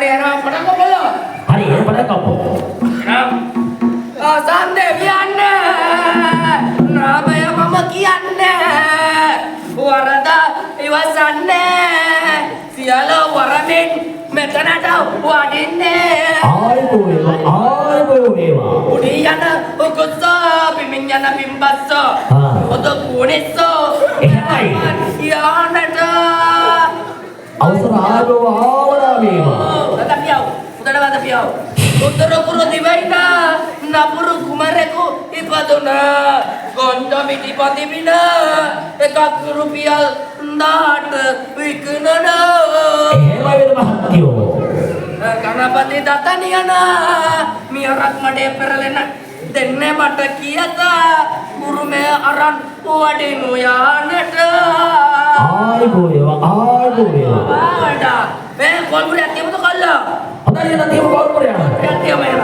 Hari era pada kau bela. Hari ini pada kamu. Sande bianne, nama ya mama kianne, warada iwasanne, sialo waramin, metanada wadinne. Aibu ewa. Udiyana ukuso, biminyana bimbaso, untuk kuniso, ya nada. Ausra awara ewa. Tapi au, sudah ada tapi au. Utara puro dibaina, napuro kumareku ipadona, gonda miti pati bina, ekak rupiah nat wikunana. Ewa itu mahatio. Karena pati data nih ana, miarat made perlena, denne mata kiata, guru me aran wadinu ya neta. Aibu ewa. Ada, kau boleh hati betul kalau. Ada yang nanti mau kau ya? Hati apa ya?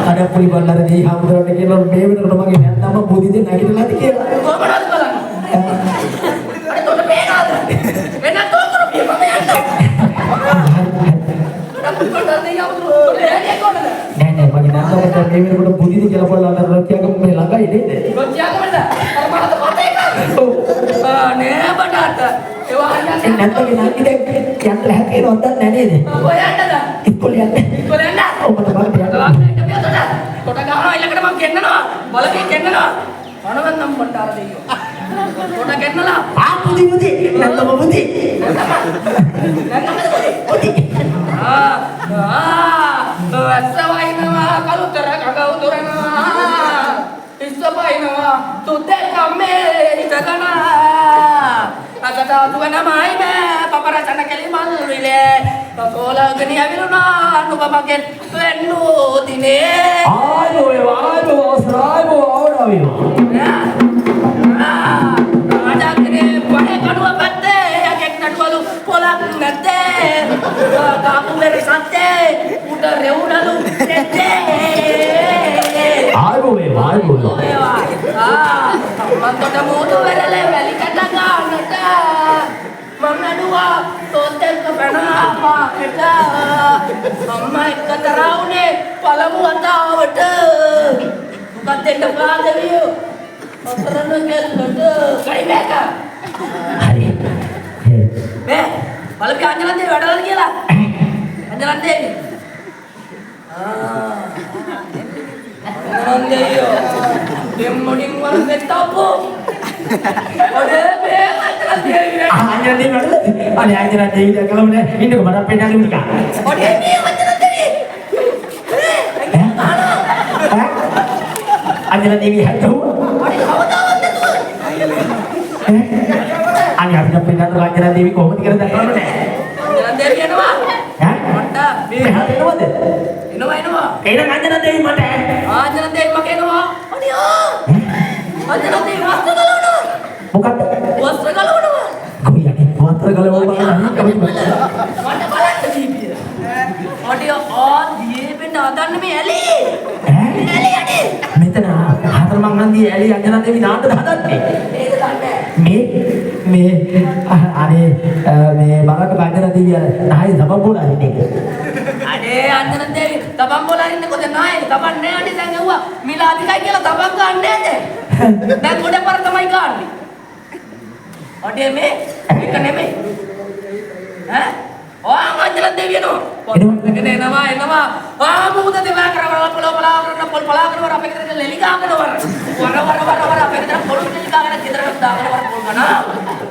Ada puli bandar di Hamzah di kilo Dewi dan rumah ini nama budi dia naik lagi kira. Ada tuh pena, pena tuh terus dia mana yang tuh? Ada puli bandar di Hamzah, dia kau ada? Nenek bagi nama bandar Dewi dan budi dia kalau bandar lagi agak melaga ini. Kau siapa mana? Termana tuh kau tekan? Nih bandar tuh. Nanti nanti deh yang terakhir nonton nenek deh. Kau yang ada? Ikut lihat. Oh betul banget ya. Kota gana ilang kada mangkenna no balaki kenna no manavan nam bandar deyo kota kenna la Budi nanti budi sawaina ma kalu teraka uturana isabaina ma tutte kame itagana agata tuana mai me papara sana kelimal rile kola gani aviluna nu pamaken pennu dine ayo asraibu awara ayo ada kene pade kadua batte agek nadwalu kola nate kamu mere sante udah reunalu nete ayo mantoda mutu verele veli kataga nata Mama dua totel ke pena apa kita Mama ikatarau ne palamu atau ada bukan tenda pelada dia Otorana gel ada kari mereka hari malam yang anjalan dia ada lagi lah anjalan dia anjalan dia dia mending warung ketapu Anjalan dia mana? Ada anjalan dia kalau mana ini kepada penang ini kan? Oh dia ni anjalan dia. Anjalan dia itu. Oh dia tahu tu. Anjalan penang tu anjalan dia kau mesti kena tahu mana? Anjalan dia ni apa? Hah? Mantap. Behal itu mana? Ino. Kena anjalan dia mana? Anjalan dia makan apa? Oh dia. Anjalan dia wasta kalau no. Bukan. Wasta kalau no. Kau yakin wasta kalau mana? Kau mana? Mana balan tu dia. Oh dia dia benadan ni Ali. Ali Ali. Minta na. Hater mangan dia Ali anjalan dia benadan hadan ni. Itu kan. Me ada me barak anjalan dia naik sama bola ini. Ade anjalan dia tabang bola ini kau naik tabang ni ade sangat gua. Mila adi kai kela tabang kan ade. Dan udah para tamai kan. Ade me ikan me. Hah? Oh, anjalan dia no. Kene nama. Ah, mu udah tiba kerana pola kerana apa kita leliga kan war. Wara apa kita pola leliga kan kita war kana.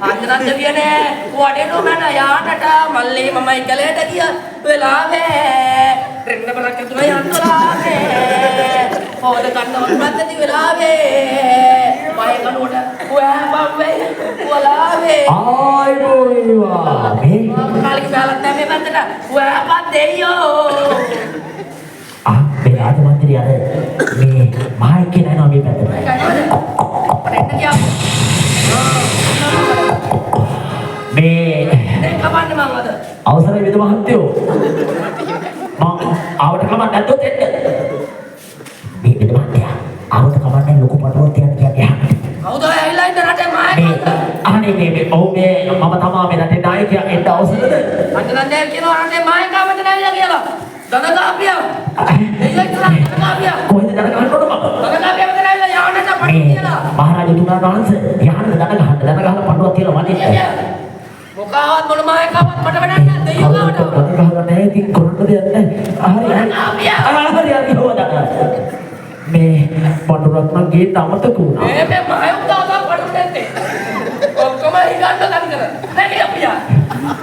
Anjalan dia ne. Wade no mana ya nata malli mamai kale dia velave. Renna barakatuna ya antola මොකද කන්නවත් නැති වෙලාවේ මම කනුවට ඔයාපම්වේ ඔලාවේ ආයිබෝවා මේ කාලික බැලක් නැහැ මේ පැත්තට ඔයාපත් දෙයියෝ මේ රාජමන්ත්‍රී අර මේ මායිකේ නෑ මේ පැත්තට එන්න ගියා මේ දැන් කපන්න මම අද අවසරයි විද මහත්තයෝ මම ආවට කමක් නැද්දොත් එන්න මේ විද මහත්තයා ආවට කමක් නැහැ ලොකු පටුවක් තියන්න කියන්නේ කවුද ඔය ඇවිල්ලා ඉන්න රටේ මායක අනේ මේ ඔව් මේ මම තමා මේ රටේ නායකයා එන්න අවසරද අන්දනන්දේ කියනවා රටේ මායකාවට නැවිලා කියලා දනගාපියා එයිලා දනගාපියා කොහෙද දන ගන්න ඕන මම දනගාපියා මෙතන ඇවිල්ලා යාවන්නට පටු කියලා මහරජතුමා වහන්සේ යහන දන ගහලා පටුවක් තියලා වදින්න මොකාවත් මොන මායකාවත් මට වැඩක් නැහැ දෙයියෝ ගාවට ගහලා නැහැ ඉතින් කොරන්න දෙයක් නැහැ හරි හොදා මේ පටුවක් නම් ගේට අමතක වුණා මේ මායුම් දාලා පටු නැත්තේ ඔක්කොම හිගන්න ගන්න කර නැගිය අපියා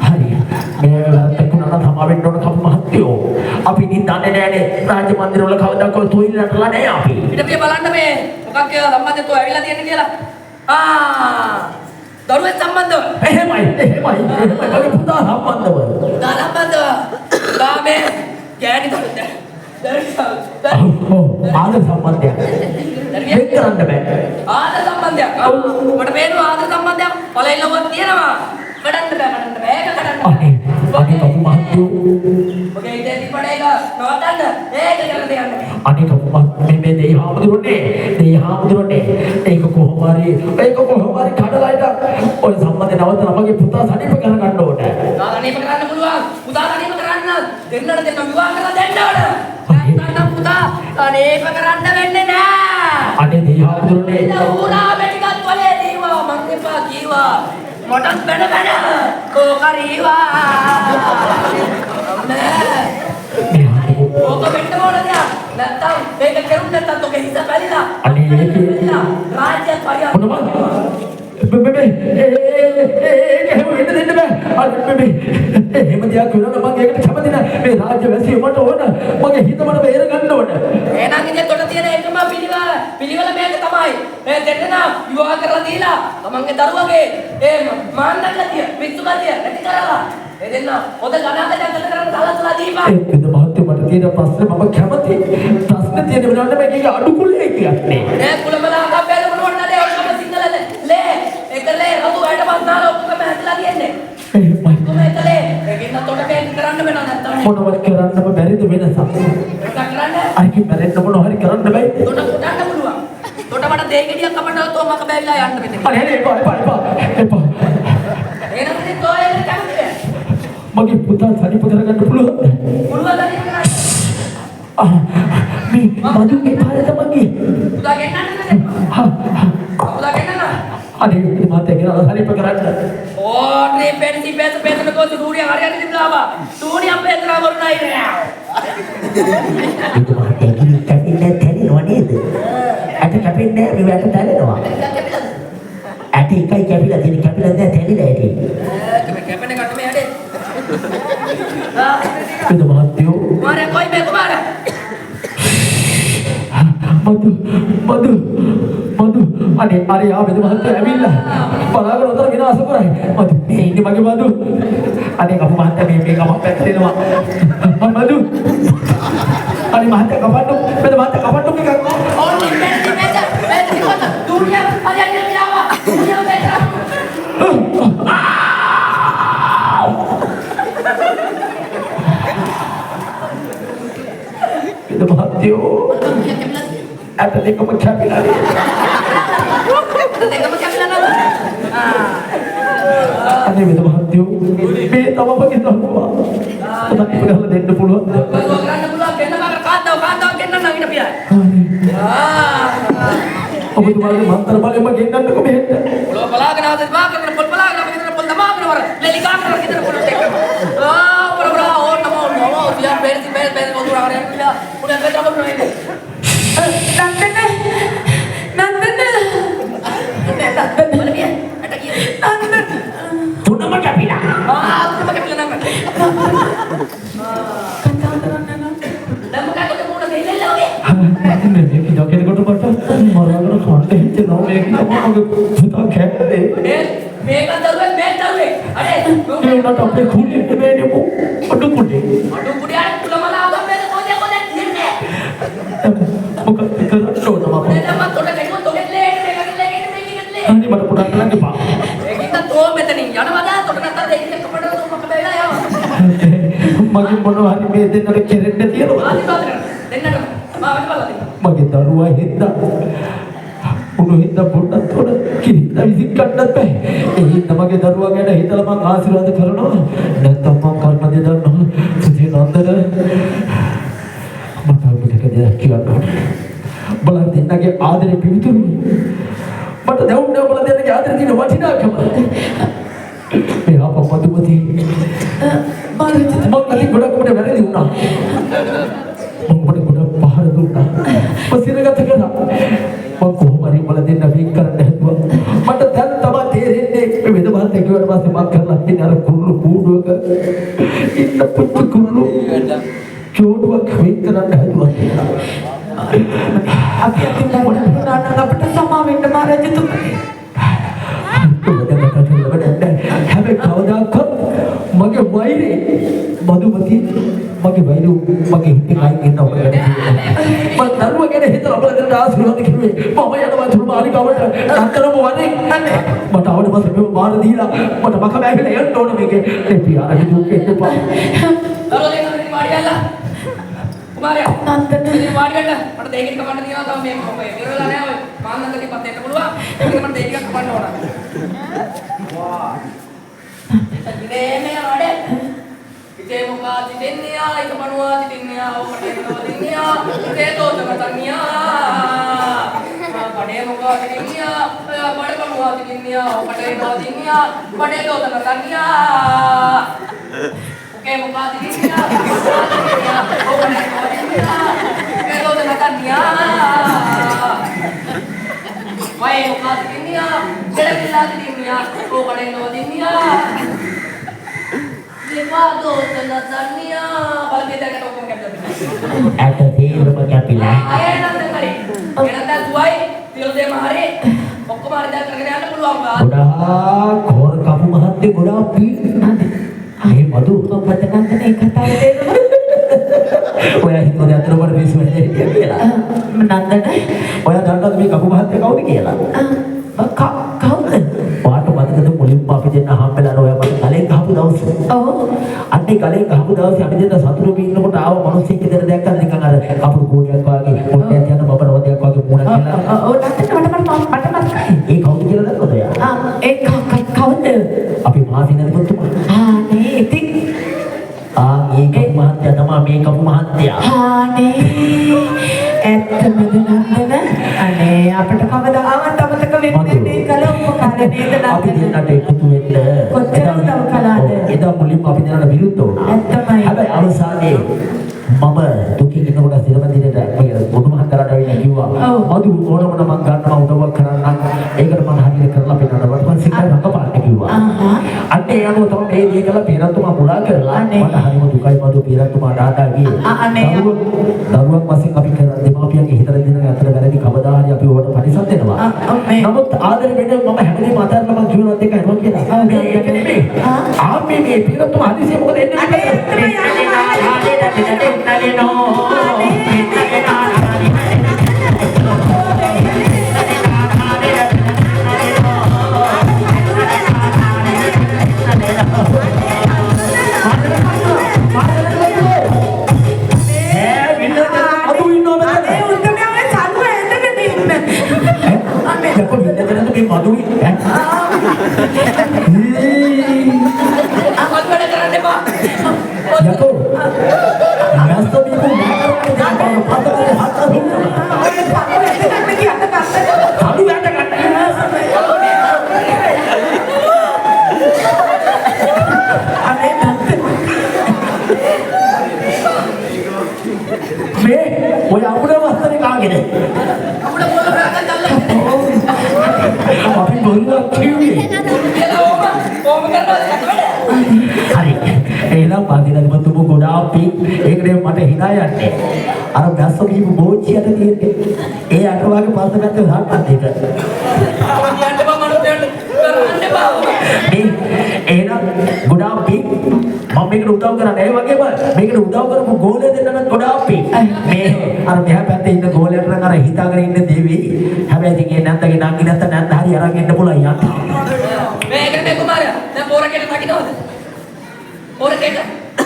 හරි මේ තකුණා තමයි වෙන්න ඕන කපු මහත්තයෝ අපි ඉතින් දන්නේ නැහැනේ රාජ මන්දිර වල කවදාකවත් තොইল නටලා නැහැ අපි ඊට පිය බලන්න මේ මොකක් කියලා සම්බන්ධය තෝ ඇවිල්ලා තියෙන්නේ කියලා දරුවෙක් සම්බන්ධව එහෙමයි මගේ පුතා සම්බන්ධව ගාමේ ගෑණි දරුවෙක් ආදර සම්බන්ධයක් වෙන් කරන්න බෑ ආදර සම්බන්ධයක් මට පේනවා ආදර සම්බන්ධයක් පළයිලවත් තියෙනවා කඩන්න බෑ ඒක කඩන්න අනේ කපු මහත්තයෝ ඔගේ ඉතින් ඉපඩේක නවත්තන්න ඒක කරන්න දෙන්නේ අනේ කපු මහත්තයෝ මේ දෙයි හාමුදුරනේ ඒක කොහොම හරි කඩලායිට ඔය සම්බන්ධය නවත්තලා මගේ පුතා සනීප කරගන්න ඕනේ සනීප කරන්න පුළුවන් පුතා සනීප කරන්න දෙන්නට දෙන්න විවාහ කරලා දෙන්න ඕන නැත්නම් පුතා සනීප කරන්න වෙන්නේ නෑ අනේ දෙයි හාමුදුරනේ ඌරා මෙටිකත් වලේ දීවා මං එපා කීවා මොටත් බැන කෝකරීවා ඕක වෙන්න ඕනද නැත්තම් මේක කරුන් නැත්තම් ඔගේ හිත බැලිලා අනේ ඒක රාජ්‍යයක් පරිහරණය මොනවා බෙබේ ඒක හැම වෙන්න දෙන්න බෑ අනේ එහෙම දියා කරනවා මම ඒකට කැමති නෑ මේ රාජ්‍ය වැසිය මට ඕන මගේ හිත මට බේර ගන්න ඕන එහෙනම් ඉතින් තොට තියෙන එකම පිළිවෙල මේක තමයි මේ දෙන්නා විවාහ කරලා දීලා තමන්ගේ දරුවගේ ඒ මාන්නකතිය පිටුකතිය නැති කරලා ඒ දෙන්නා පොත ගණන්කට එකතු කරලා දාලා දීපා ඒකද මහත්තයා මට තියෙන ප්‍රශ්නේ මම කැමති ප්‍රශ්නේ තියෙන වෙලාවට මේකේ අඩු කුලේ කියන්නේ නෑ කුලමලා කප්පේල මොනවද නේද ඔක්කොම සිංහලද ලේ එකලේ රතු වැට පස්නාල ඔක්කොම හැදලා තියෙන්නේ එහෙමයි කොමෙතලේ ඒකින් තොට මේක කරන්න වෙනව නැත්තම් මොනවද කරන්නම බැරිද වෙනසක් ඒක කරන්න අයිකි මැරෙන්න මොන හරි කරන්න බෑ තොට කොටන්න පුළුවන් තොට මට දෙගෙඩියක් කපන්න තෝ මක බැවිලා යන්න මෙතන අනේ එපා එහෙනම් ඉතින් තෝ ඒක කැමතිද මගේ පුතා සනීප කරගන්න පුළුවන් පුළුවන් නේද මේ මදුගේ පාරට මගේ පුතා ගෙන්නන්න පුතා ගෙන්නන්න අනේ මාතේ කියලා සනීප කරන්න ඕනේ පෙන්සි පෙතන කොත් දූරිය හරියට තිබ්ලාවා දූරිය අපේ එතන වරුණයි නෑ ඒක මාතේ කැපින්නේ තැනෙනව නේද ඇට කැපින්නේ මේ වැට තැනෙනවා ඇට එකයි කැපිලා තියෙන කැපිලා දැන් තැනිලා ඇටි කැපෙන කට මේ හැඩේ පිට මහත්තයෝ මාරේ කොයි මේ කුමාර මදු අනේ ආවෙද මහත්තයා ඇවිල්ලා බලාගෙන උතර විනාශ කරයි මදු මේ ඉන්නේ මගේ මදු අනේ කපු මහත්තයා මේ කමක් පැත්තේනවා මදු අනේ මහත්තයා කපන්න මෙතන මහත්තයා කපන්න මේක ඕනේ මේ කොත් දූරිය හරියට තිබ්ලාවා දූරිය මෙතන පිට මහත්තයෝ ඇට දෙකම කැපිලා අනේ පිට මහත්තයෝ මේ තමමගේ දරුවා පුතා කරලා දෙන්න පුළුවන් කරන්න පුළුවන් දෙන්න බාර කාන්දාව ගෙන්නන්න ඊට පියා ඔබතුමාගේ මන්තර බලෙම ගෙන්නන්නකො මෙහෙට පොළ බලාගෙන ආද මා කරන පොළ බලාගෙන අපි විතර පොළ දමාගෙන වර ලෙලි කාගෙන විතර පොළ ටෙක් බරබර ඕන නමෝ තියා බෙරි වතුර හරියට පියා උඩ බෙදම නෑ තුනම කැපිලා තුනම කැපිලා නම් කතා කරන්න නම් දැන් මොකද මුණ දෙන්නේ මේක මට හිතෙනවා මේක තමයි පුතා කැපේ. මේක දරුවේ අනේ ඒ උනට අපේ කුලිය නෙමෙයි නෝ අඩු කුඩේ. අඩු කුඩියක් තුලමලා ආගම් මේක කොහෙද තියන්නේ මොකද කරන්න ඕන මම. එතන මම තොට දෙකෝ තොගෙත් ලේ අනේ මට පොඩක් බලන්න එපා. ඒකිට තෝ මෙතනින් යනවා තොට නැත්තම් දෙකේ කපඩ මොකද වෙලා යනවා මගේ මොනවා හරි මේ දෙන්නට කෙරෙන්න තියෙනවා. ආදි පාදන දෙන්නට මම බලලා දෙන්න මගේ දරුවා හින්දා උණු හින්දා පොඩ්ඩක් තොර කිරිලා විසික් ගන්නත් බෑ. ඒ හින්දා මගේ දරුවා ගැන හිතලා මම ආශිර්වාද කරනවා. නැත්තම් මම කර්ම දෙ දන්නවා. සුදී නන්දන මට ඔබට දෙයක් කියන්න ඕනේ. බලන්න දෙන්නගේ ආදරේ පිවිතුරුයි. මට දැනුන්නේ ඔබලා දෙන්නගේ ආදරේ තියෙන වටිනාකම. මේ අපමදුමති මම අලි ගොඩක්ම වැරදි වුණා. මම ගොඩක් පහර දුන්නා. පසිරගත කළා. මම කොහොම හරි ඔබලා දෙන්න වෙන් කරන්න හැදුවා. මට දැන් තමයි තේරෙන්නේ මේ වෙද මහත්තයා කිව්වට පස්සේ මම කරලා තියෙන අර කුරුළු කූඩුවක ඉන්න පුච්ච කුරුළු චෝඩුවක් වෙන් කරන්න හැදුවා කියලා. අපි අතින් අපිට සමා වෙන්න මහරජතුමනි. හැබැයි කවදාකවත් මගේ වෛරේ මధుමති මගේ වෛරය මගේ හිතේ කයින් ඉන්න ඔබට මම දරුවා ගැන හිතලා ඔබලා දෙන්න ආශිර්වාද කිව්වේ මම යනවා තුරු මාලිගාවට අක්කරම වනේ අනේ මට අවුල පස්සේ මේ බාර දීලා මට මක බෑගල යන්න ඕන මේකේ ඒ පියාට දුක්කේ එපා දරුවා දෙන්න මාඩියල්ලා කුමාරයා නන්දන මාඩියල්ලා මට දෙයකින් කපන්න දිනවා තව මේ මොකේ ඉරලා නෑ ඔය මාන්නන්දගේ පත් එන්න පුළුවන් ඒක මට දෙයකින් කපන්න ඕන වා ඉතින් ආඩේ ඉතේ මොකා තින්නියා එක පණුවා තින්නියා ඔකට එනවා තින්නියා ඉතේ තෝතම තන්නියා කඩේ මොකා තින්නියා බඩ පණුවා තින්නියා ඔකට එනවා තින්නියා බඩේ තෝතම තන්නියා ඔකේ මොකා තින්නියා ඔකට එනවා තින්නියා ඔකේ තෝතම තන්නියා වයි මොකා තින්නියා දෙලකිලා තින්නියා ඔකට එනවා තින්නියා Dosa lasagna. Kalau kita kata hukum kita. Ada di rumah kapilah. Ayah nanti kali. Nanti tuai, tidur deh mahari. Hukum hari dah kerjaan peluang kan. Udah, kor kamu mahati udah api nanti. Ayo madu. Kau pada nanti nih kata deh. Oya itu dia terus berbisnis dia kira. Menanda deh. Oya datang tapi kamu mahati kau ni kira. Kau kan. Waktu mata kita mulai papi jenah hampir ada oya mata kalian kamu tahu. Oh. Adik kalian kamu tahu siapa jenah satu rupiah itu pun tahu manusia kita dah dekat dengan ada kamu punya kau lagi, punya tiada bapa orang dia kau lagi punya kita. Oh, nanti teman-teman Eh kau tu kira tak kau tu ya? Kau tu. Api mahasi nanti pun tu. Nih, itu. Ini kamu mahati nama me kamu mahati ya. Nandana. Ane, apata kavada awan tamata kavenne kalau pukare neda nandana. Api dia nak ikut tu itu. Kochara tahu kalada. Itu mulim api dia nak biru tu. Attamai. Abai alasan ni. Mama tuki kita sudah siapa tidak ada. Bodoh antara dari yang jiwa. Madu orang mana manggan mau dapat kerana. Egar mana hari kerana pernah dapat pun sikap apa pakai jiwa. Ane yang mau tahu dia kalau pernah tu mah mula kerana. Mana hari mau dukai madu pernah tu mah ada lagi. Daruang masih kami kerana demam yang kita lagi dengan antara dari di kabar hari api orang pada saat itu nama. Namun ada benda mama hari mata nama jiwa nanti kan orang kita. Api ni pernah tu hari sih bukan ini. Enak pagi dan bertemu goda api, ekor mata hidayat. අර බැස්ස කීප බෝච්චියට තියෙන්නේ. ඒ අටවාගේ පස්ස පැත්තේ දාන්නත් ඒක. යන්න බා මනුස්සයන්ට කරන්න බා. එහෙනම් ගොඩාක් පිං මම මේකට උදව් කරන්නේ ඒ වගේම මේකට උදව් කරපු ගෝලය දෙන්න නම් ගොඩාක් පිං. මේ අර මෙහා පැත්තේ ඉන්න ගෝලයට නම් අර හිතාගෙන ඉන්න දෙවි. හැබැයි ඉතින් ඒ නැන්දගේ නංගි නැත්නම් නැන්ද හරි අරන් එන්න පුළුවන් යන්න. මේකට මේ කුමාරයා දැන් පොරකෙට නගිනවද? පොරකෙට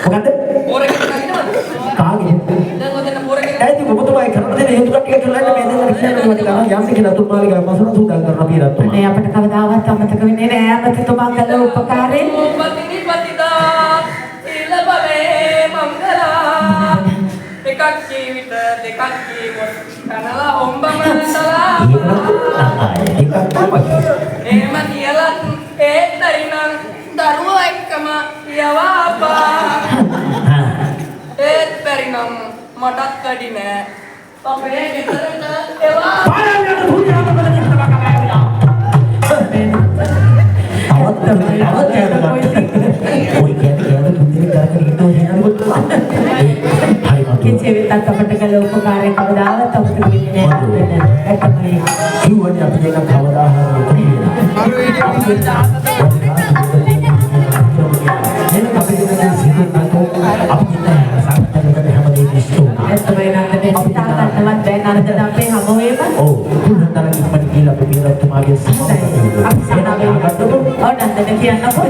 මොකද්ද? පොරකෙට නගිනවද? කාගේ? දැන් ඔතන පොරකෙට ඇයි ඉතින් ඔබතුමායි කරන දේ හේතු කට්ටිය කියලා ඉන්න මේ දෙන්න කියනවා ටික යම් කිසි නතුමාගේ මසන සූදානම් කරන අපි රත්තුමා. අනේ අපිට කවදාවත් අමතක වෙන්නේ නෑ අමතතුමා කළ උපකාරේ. ඕපතිනි පතිතා ඉලබලේ මංගලා එකක් ජීවිත දෙකක් ජීවත් කනලා හොම්බමනසලා ඒකක් තමයි. එහෙම කියලා ඒත්තරිනම් දරුවෝ එක්කම යවාපා ඒත් බැරිනම් මටත් කඩි නෑ අපේ ගෙදරට එවා පාරායන දුන්නා මොකද කියලා බකලා ඔය කියන්නේ දුන්නේ කරගෙන ඉන්නෝ හරි මගේ ජීවිතත් අපිට කළ උපකාරේ කවදාවත් අමතක වෙන්නේ නෑ. ඇත්තමයි. කිව්වනේ අපි දෙන්න කවදා හරි කියලා. එන අපේ දෙන්න සිදුනතෝ අපි දෙන්න සාකච්ඡා හැමදේම ඉස්සෝ. ඇත්තමයි නන්දනේ සිතාගන්නවත් බෑ නන්දට අපේ හැම වෙලේම. ඔව් තුන්තරන් ඉක්මනට කියලා අපි පිරතුමාගේ සමාවෙන්න. අපි සමාවෙන්න. ඔව් නන්දට කියන්නකෝ.